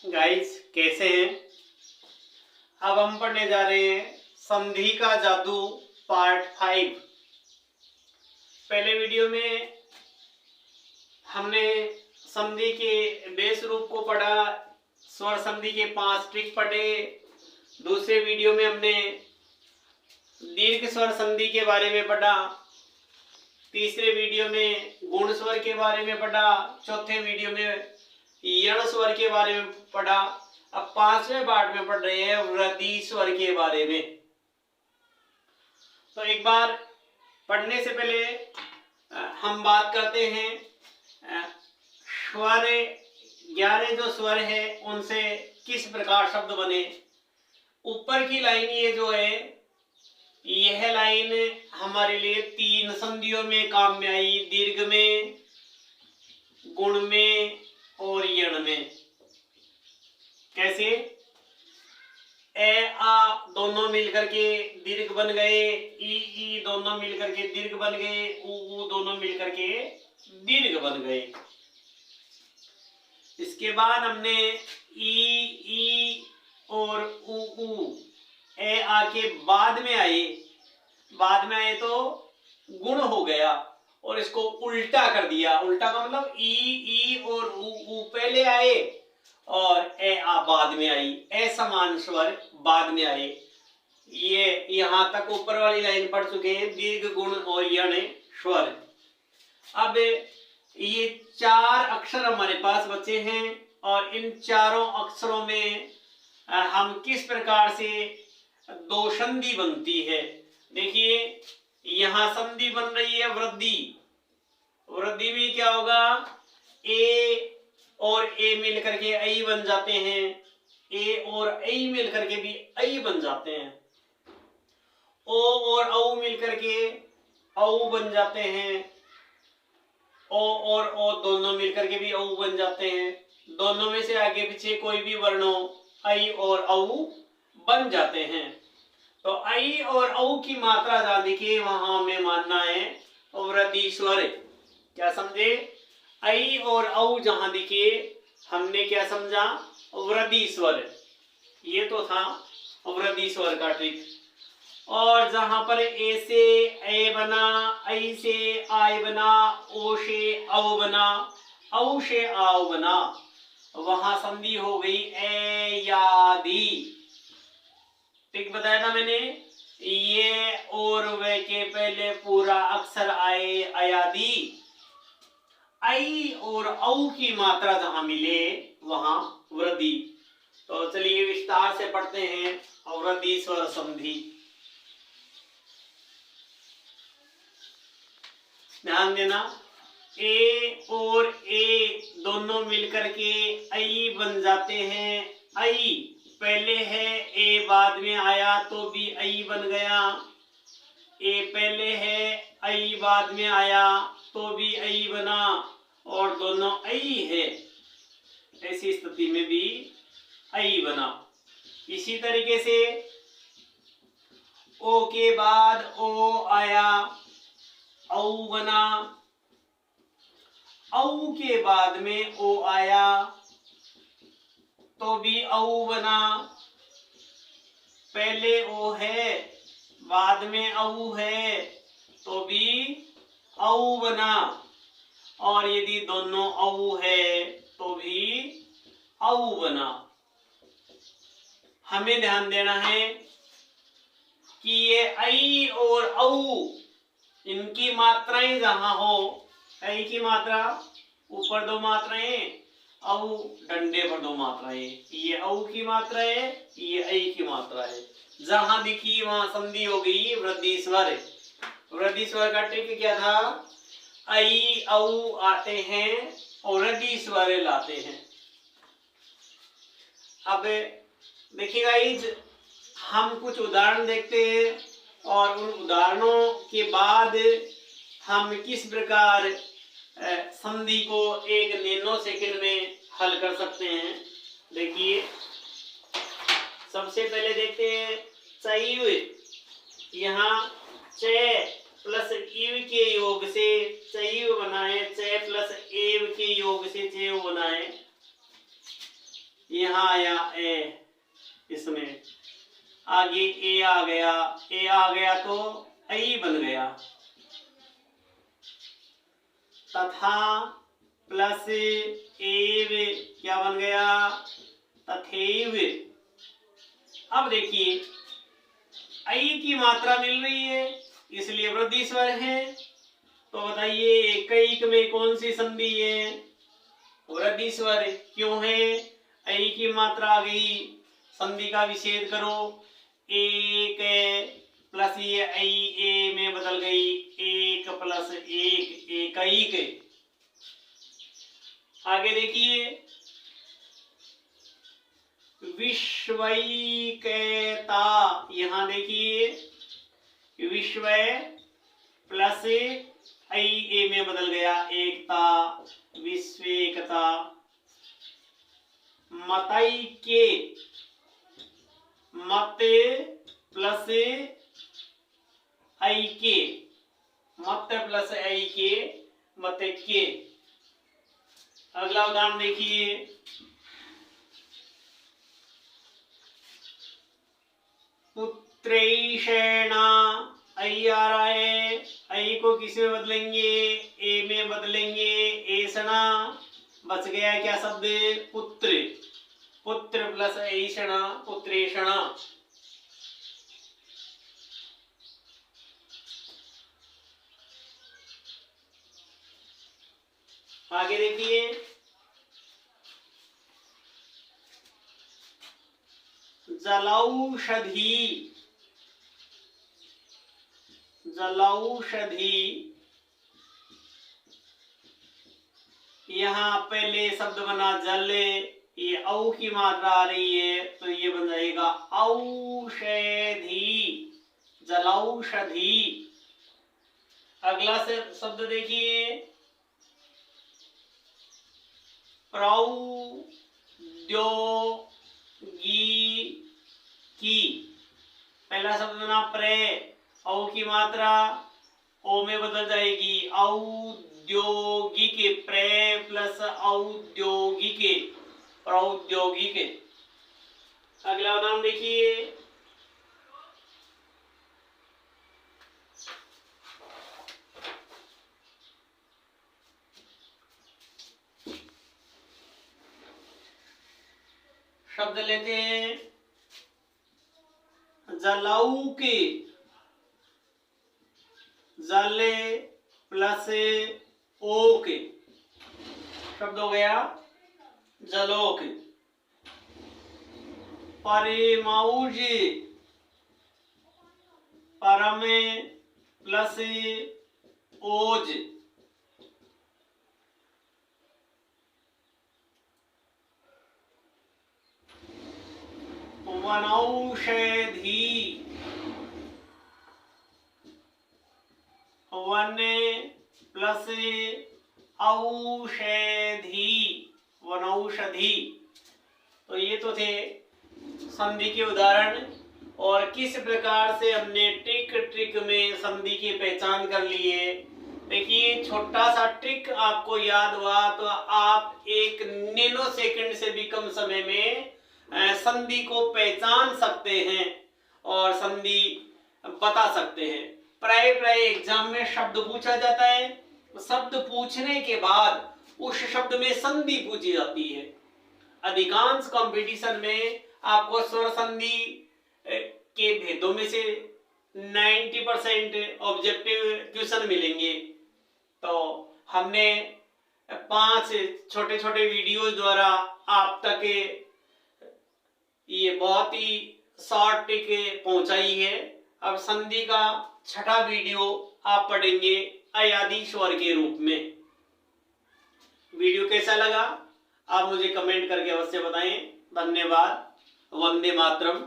Guys कैसे हैं। अब हम पढ़ने जा रहे हैं संधि का जादू पार्ट 5। पहले वीडियो में हमने संधि के बेस रूप को पढ़ा, स्वर संधि के 5 ट्रिक पढ़े। दूसरे वीडियो में हमने दीर्घ स्वर संधि के बारे में पढ़ा। तीसरे वीडियो में गुण स्वर के बारे में पढ़ा। चौथे वीडियो में यण स्वर के बारे में पढ़ा। अब 5वें पार्ट में पढ़ रहे हैं वृद्धि स्वर के बारे में। तो एक बार पढ़ने से पहले हम बात करते हैं स्वर 11 जो स्वर है उनसे किस प्रकार शब्द बने। ऊपर की लाइन ये जो है, यह लाइन हमारे लिए 3 संधियों में काम में आई, दीर्घ में, गुण में और यण में। कैसे? ए आ दोनों मिलकर के दीर्घ बन गए, ई दोनों मिलकर के दीर्घ बन गए, ऊ दोनों मिलकर के दीर्घ बन गए। इसके बाद हमने ई और ऊ ए आ के बाद में आए तो गुण हो गया और इसको उल्टा कर दिया। उल्टा का मतलब ई और ऊ पहले आए और ए आ बाद में आई, असमान स्वर बाद में आए। ये यहां तक ऊपर वाली लाइन पढ़ चुके हैं, दीर्घ, गुण और यण स्वर। अब ये 4 अक्षर हमारे पास बचे हैं और इन चारों अक्षरों में हम किस प्रकार से 2 संधि बनती है। देखिए यहां संधि बन रही है वृद्धि। वृद्धि में क्या होगा, ए और ए मिलकर के ऐ बन जाते हैं, ए और ऐ मिलकर के भी ऐ बन जाते हैं, ओ और औ मिलकर के औ बन जाते हैं, ओ और ओ दोनों मिलकर के भी औ बन जाते हैं। दोनों में से आगे पीछे कोई भी वर्ण हो, ऐ और औ बन जाते हैं। तो ऐ और औ की मात्रा जहां देखिए वहां हमें मानना है वृद्धि स्वर। क्या समझे? ऐ और औ जहां देखिए हमने क्या समझा, वृद्धि स्वर। ये तो था वृद्धि स्वर का ट्रिक। और जहां पर ए से ए बना, ऐ से आय बना, ओ से औ बना, औ से आव बना, वहां संधि हो गई ए यादि। ठीक बताया था मैंने। ये और वे के पहले पूरा अक्षर आए अयादि। ऐ और औ की मात्रा जहां मिले वहां वृद्धि। तो चलिए विस्तार से पढ़ते हैं वृद्धि स्वर संधि। ध्यान देना, ए और ए दोनों मिलकर के ऐ बन जाते हैं। ऐ पहले है, ए बाद में आया तो भी ऐ बन गया। ए पहले है, ऐ बाद में आया तो भी ऐ बना और दोनों ऐ है, ऐसी स्थिति में भी ऐ बना। इसी तरीके से ओ के बाद ओ आया, औ बना, औ के बाद में ओ आया तो भी औ बना। पहले ओ है, बाद में औ है तो भी औ बना। और यदि दोनों औ है तो भी औ बना। हमें ध्यान देना है कि ये ऐ और औ इनकी मात्राएं जहां हो, ऐ की मात्रा ऊपर 2 मात्राएं, औ डंडे पर 2 मात्राएं, ये औ की मात्रा है, ये ऐ की मात्रा है। जहां दिखी वहां संधि हो गई वृद्धि स्वर। वृद्धि स्वर का ट्रिक क्या था, ऐ औ आते हैं और वृद्धि स्वर लाते हैं। अब देखिए गाइस, हम कुछ उदाहरण देखते हैं और उन उदाहरणों के बाद हम किस प्रकार संधि को 1 नैनो सेकंड में हल कर सकते हैं। देखिए सबसे पहले देखते हैं चैव। यहाँ च प्लस इव के योग से चैव बना है, च प्लस एव के योग से चैव बना है। यहाँ आया ए, इसमें आगे ए आ गया तो ऐ बन गया। तथा प्लस एव क्या बन गया? तथैव। अब देखिए ऐ की मात्रा मिल रही है इसलिए वृद्धि स्वर है। तो बताइए एकैक में कौन सी संधि है? वृद्धि स्वर। क्यों है? ऐ की मात्रा आ गई, संधि का विच्छेद करो, एक प्लस ये ऐ ए में बदल गई, एक प्लस एक एकैक। आगे देखिए विश्वैकता, यहां देखिए विश्व प्लस ऐ ए में बदल गया एकता, विश्वेकता। मतैक्य, मत प्लस ऐक्य, मत प्लस ऐक्य मतैक्य। अगला उदाहरण देखिए पुत्रैषणा, ऐ आ रहा है, ऐ को किस में बदलेंगे? ए में बदलेंगे, ऐषणा। बच गया क्या शब्द? पुत्र। पुत्र प्लस ऐषणा, पुत्रेषणा। आगे देखिए जलौषधि, जलौषधि। यहाँ पहले शब्द बना जल, ये औ की मात्रा आ रही है तो ये बन जाएगा औषधि, जलौषधि। अगला से शब्द देखिए प्रौद्योगिकी। पहला शब्द बना प्रे, औ की मात्रा ओ में बदल जाएगी, औद्योगिक, प्रे प्लस औद्योगिक, प्रौद्योगिक। अगला उदाहरण देखिए शब्द लेते हैं जलौक, जल प्लस ओक, शब्द हो गया जलोक। परमौज, परम प्लस ओज, वनौषधि, वन प्लस औषधि, वनौषधि। तो ये तो थे संधि के उदाहरण और किस प्रकार से हमने ट्रिक में संधि की पहचान कर ली है। देखिए छोटा सा ट्रिक आपको याद हुआ तो आप एक नैनो सेकंड से भी कम समय में संधि को पहचान सकते हैं और संधि बता सकते हैं। प्राय एग्जाम में शब्द पूछा जाता है, शब्द पूछने के बाद उस शब्द में संधि पूछी जाती है। अधिकांश कंपटीशन में आपको स्वर संधि के भेदों में से 90% ऑब्जेक्टिव क्वेश्चन मिलेंगे। तो हमने 5 छोटे छोटे वीडियोस द्वारा आप तक ये बहुत ही शॉर्ट ट्रिक पहुंचाई है। अब संधि का छठा वीडियो आप पढ़ेंगे अयादी स्वर के रूप में। वीडियो कैसा लगा आप मुझे कमेंट करके अवश्य बताएं। धन्यवाद। वंदे मातरम।